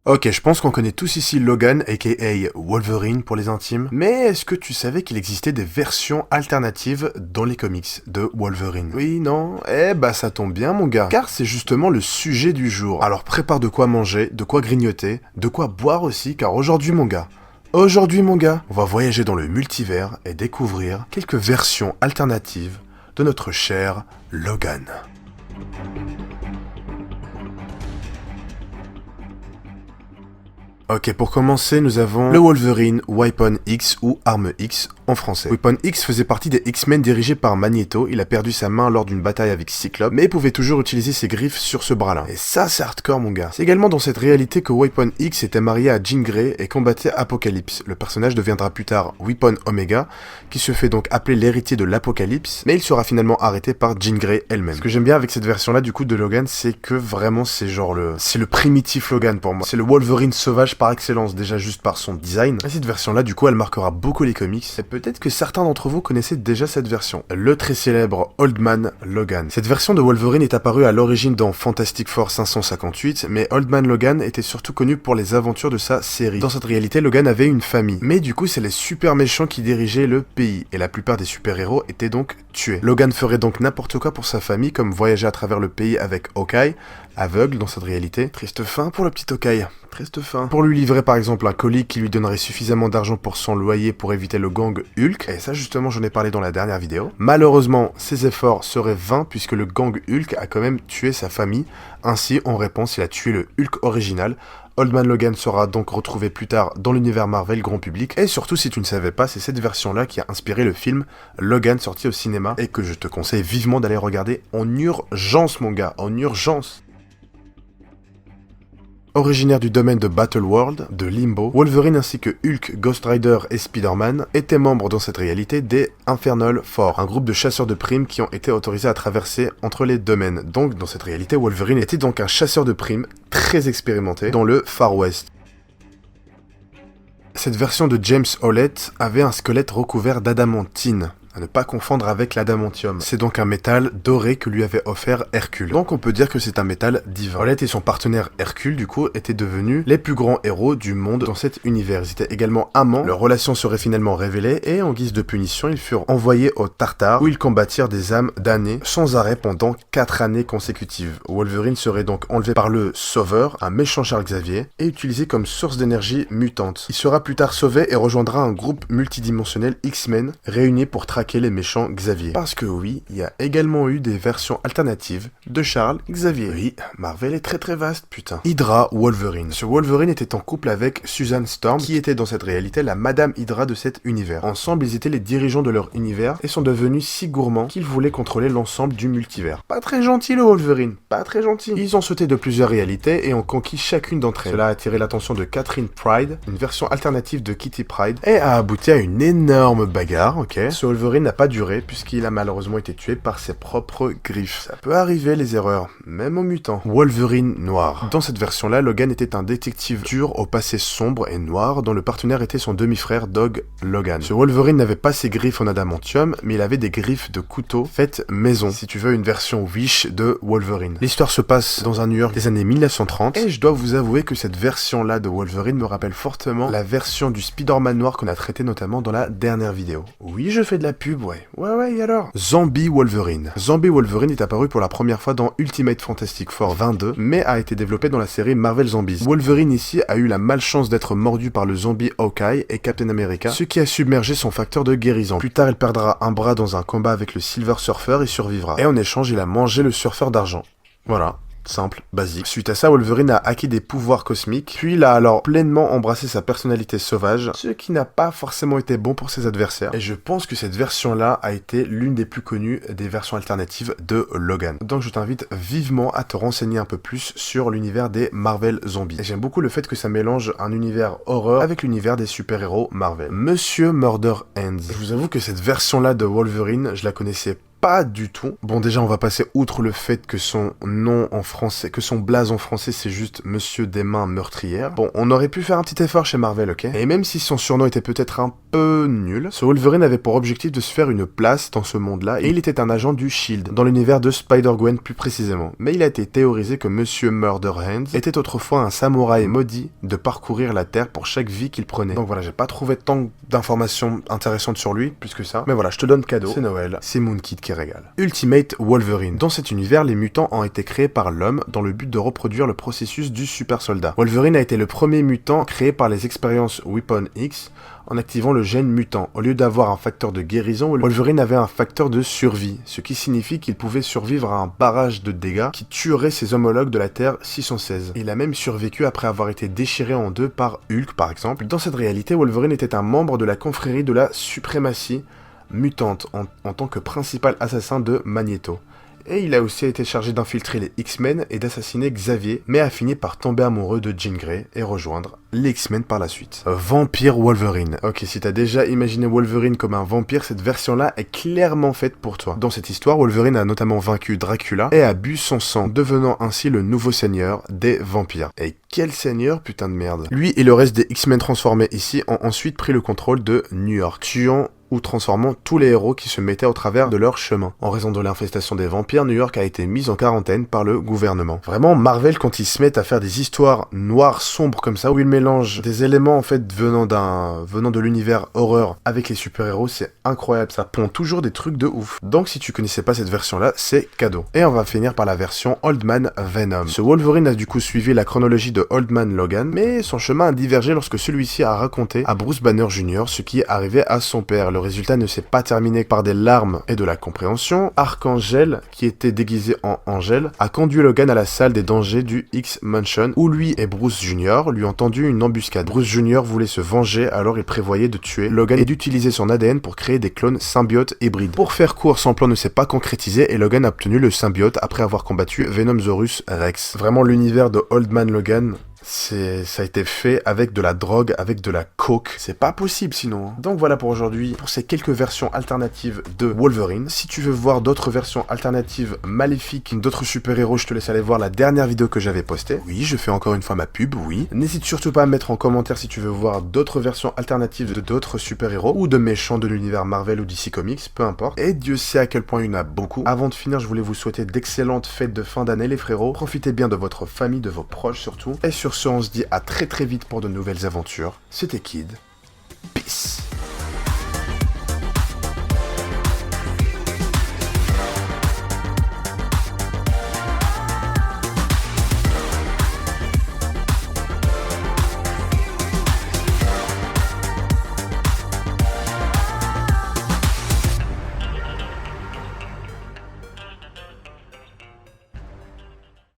Ok, je pense qu'on connaît tous ici Logan, aka Wolverine pour les intimes, mais est-ce que tu savais qu'il existait des versions alternatives dans les comics de Wolverine? Oui, non? Eh bah ça tombe bien mon gars, car c'est justement le sujet du jour. Alors prépare de quoi manger, de quoi grignoter, de quoi boire aussi, car aujourd'hui mon gars, on va voyager dans le multivers et découvrir quelques versions alternatives de notre cher Logan. Ok, pour commencer, nous avons le Wolverine Weapon X ou Arme X en français. Weapon X faisait partie des X-Men dirigés par Magneto. Il a perdu sa main lors d'une bataille avec Cyclope, mais pouvait toujours utiliser ses griffes sur ce bras-là. Et ça, c'est hardcore, mon gars. C'est également dans cette réalité que Weapon X était marié à Jean Grey et combattait Apocalypse. Le personnage deviendra plus tard Weapon Omega, qui se fait donc appeler l'héritier de l'Apocalypse, mais il sera finalement arrêté par Jean Grey elle-même. Ce que j'aime bien avec cette version-là, du coup, de Logan, c'est que vraiment, c'est le primitif Logan pour moi. C'est le Wolverine sauvage par excellence, déjà juste par son design. Et cette version-là, du coup, elle marquera beaucoup les comics. Et peut-être que certains d'entre vous connaissaient déjà cette version. Le très célèbre Old Man Logan. Cette version de Wolverine est apparue à l'origine dans Fantastic Four 558, mais Old Man Logan était surtout connu pour les aventures de sa série. Dans cette réalité, Logan avait une famille. Mais du coup, c'est les super méchants qui dirigeaient le pays. Et la plupart des super-héros étaient donc tués. Logan ferait donc n'importe quoi pour sa famille, comme voyager à travers le pays avec Hawkeye, aveugle dans cette réalité. Triste fin pour le petit Hawkeye. Triste fin. Pour lui livrer par exemple un colis qui lui donnerait suffisamment d'argent pour son loyer pour éviter le gang Hulk, et ça justement j'en ai parlé dans la dernière vidéo. Malheureusement, ses efforts seraient vains puisque le gang Hulk a quand même tué sa famille, ainsi en réponse il a tué le Hulk original. Old Man Logan sera donc retrouvé plus tard dans l'univers Marvel grand public, et surtout si tu ne savais pas, c'est cette version-là qui a inspiré le film Logan sorti au cinéma, et que je te conseille vivement d'aller regarder en urgence mon gars, en urgence. Originaire du domaine de Battleworld, de Limbo, Wolverine ainsi que Hulk, Ghost Rider et Spider-Man étaient membres dans cette réalité des Infernal Four, un groupe de chasseurs de primes qui ont été autorisés à traverser entre les domaines. Donc dans cette réalité, Wolverine était donc un chasseur de primes très expérimenté dans le Far West. Cette version de James Howlett avait un squelette recouvert d'adamantine. À ne pas confondre avec l'adamantium. C'est donc un métal doré que lui avait offert Hercule. Donc on peut dire que c'est un métal divin. Howlett et son partenaire Hercule, du coup, étaient devenus les plus grands héros du monde dans cet univers. Ils étaient également amants, leur relation serait finalement révélée, et en guise de punition, ils furent envoyés au Tartare, où ils combattirent des âmes damnées, sans arrêt pendant 4 années consécutives. Wolverine serait donc enlevé par le Sauveur, un méchant Charles Xavier, et utilisé comme source d'énergie mutante. Il sera plus tard sauvé et rejoindra un groupe multidimensionnel X-Men, réuni pour traquer les méchants Xavier. Parce que oui, il y a également eu des versions alternatives de Charles Xavier. Oui, Marvel est très vaste, putain. Hydra Wolverine. Ce Wolverine était en couple avec Susan Storm, qui était dans cette réalité la Madame Hydra de cet univers. Ensemble, ils étaient les dirigeants de leur univers et sont devenus si gourmands qu'ils voulaient contrôler l'ensemble du multivers. Pas très gentil le Wolverine, pas très gentil. Ils ont sauté de plusieurs réalités et ont conquis chacune d'entre elles. Cela a attiré l'attention de Catherine Pryde, une version alternative de Kitty Pryde, et a abouti à une énorme bagarre, ok. Ce Wolverine n'a pas duré puisqu'il a malheureusement été tué par ses propres griffes. Ça peut arriver les erreurs, même aux mutants. Wolverine noir. Dans cette version-là, Logan était un détective dur au passé sombre et noir dont le partenaire était son demi-frère Dog Logan. Ce Wolverine n'avait pas ses griffes en adamantium, mais il avait des griffes de couteau faites maison, si tu veux une version Wish de Wolverine. L'histoire se passe dans un New York des années 1930 et je dois vous avouer que cette version-là de Wolverine me rappelle fortement la version du Spider-Man noir qu'on a traité notamment dans la dernière vidéo. Oui, je fais de la pub, ouais, et alors Zombie Wolverine. Zombie Wolverine est apparu pour la première fois dans Ultimate Fantastic Four 22, mais a été développé dans la série Marvel Zombies. Wolverine ici a eu la malchance d'être mordu par le zombie Hawkeye et Captain America, ce qui a submergé son facteur de guérison. Plus tard, il perdra un bras dans un combat avec le Silver Surfer et survivra. Et en échange, il a mangé le surfeur d'argent. Voilà. Simple, basique. Suite à ça, Wolverine a acquis des pouvoirs cosmiques, puis il a alors pleinement embrassé sa personnalité sauvage, ce qui n'a pas forcément été bon pour ses adversaires. Et je pense que cette version-là a été l'une des plus connues des versions alternatives de Logan. Donc je t'invite vivement à te renseigner un peu plus sur l'univers des Marvel Zombies. Et j'aime beaucoup le fait que ça mélange un univers horreur avec l'univers des super-héros Marvel. Monsieur Murder Hands. Je vous avoue que cette version-là de Wolverine, je la connaissais pas du tout. Bon, déjà, on va passer outre le fait que son nom en français, que son blaze en français, c'est juste Monsieur des Mains Meurtrières. Bon, on aurait pu faire un petit effort chez Marvel, ok? Et même si son surnom était peut-être un peu nul, ce Wolverine avait pour objectif de se faire une place dans ce monde-là, et il était un agent du SHIELD, dans l'univers de Spider-Gwen plus précisément. Mais il a été théorisé que Monsieur Murder Hands était autrefois un samouraï maudit de parcourir la Terre pour chaque vie qu'il prenait. Donc voilà, j'ai pas trouvé tant d'informations intéressantes sur lui, plus que ça. Mais voilà, je te donne cadeau, c'est Noël, c'est Moonkid qui régale. Ultimate Wolverine. Dans cet univers, les mutants ont été créés par l'homme dans le but de reproduire le processus du super soldat. Wolverine a été le premier mutant créé par les expériences Weapon X en activant le gène mutant. Au lieu d'avoir un facteur de guérison, Wolverine avait un facteur de survie, ce qui signifie qu'il pouvait survivre à un barrage de dégâts qui tuerait ses homologues de la Terre 616. Il a même survécu après avoir été déchiré en deux par Hulk par exemple. Dans cette réalité, Wolverine était un membre de la confrérie de la suprématie mutante en tant que principal assassin de Magneto. Et il a aussi été chargé d'infiltrer les X-Men et d'assassiner Xavier, mais a fini par tomber amoureux de Jean Grey et rejoindre les X-Men par la suite. Vampire Wolverine. Ok, si t'as déjà imaginé Wolverine comme un vampire, cette version-là est clairement faite pour toi. Dans cette histoire, Wolverine a notamment vaincu Dracula et a bu son sang, devenant ainsi le nouveau seigneur des vampires. Et quel seigneur, putain de merde. Lui et le reste des X-Men transformés ici ont ensuite pris le contrôle de New York, tuant ou transformant tous les héros qui se mettaient au travers de leur chemin. En raison de l'infestation des vampires, New York a été mise en quarantaine par le gouvernement. Vraiment, Marvel, quand ils se mettent à faire des histoires noires, sombres comme ça, où ils mélangent des éléments en fait venant de l'univers horreur avec les super-héros, c'est incroyable, ça pond toujours des trucs de ouf. Donc si tu connaissais pas cette version-là, c'est cadeau. Et on va finir par la version Old Man Venom. Ce Wolverine a du coup suivi la chronologie de Old Man Logan, mais son chemin a divergé lorsque celui-ci a raconté à Bruce Banner Jr. ce qui est arrivé à son père. Le résultat ne s'est pas terminé par des larmes et de la compréhension. Archangel, qui était déguisé en Angel, a conduit Logan à la salle des dangers du X-Mansion, où lui et Bruce Jr. lui ont tendu une embuscade. Bruce Jr. voulait se venger, alors il prévoyait de tuer Logan et d'utiliser son ADN pour créer des clones symbiotes hybrides. Pour faire court, son plan ne s'est pas concrétisé et Logan a obtenu le symbiote après avoir combattu Venomsaurus Rex. Vraiment, l'univers de Old Man Logan, ça a été fait avec de la drogue, avec de la coke. C'est pas possible sinon. Donc voilà pour aujourd'hui, pour ces quelques versions alternatives de Wolverine. Si tu veux voir d'autres versions alternatives maléfiques, d'autres super-héros, je te laisse aller voir la dernière vidéo que j'avais postée. Oui, je fais encore une fois ma pub, oui. N'hésite surtout pas à mettre en commentaire si tu veux voir d'autres versions alternatives de d'autres super-héros, ou de méchants de l'univers Marvel ou DC Comics, peu importe. Et Dieu sait à quel point il y en a beaucoup. Avant de finir, je voulais vous souhaiter d'excellentes fêtes de fin d'année les frérots. Profitez bien de votre famille, de vos proches surtout. Et sur on se dit à très vite pour de nouvelles aventures. C'était Kid. Peace.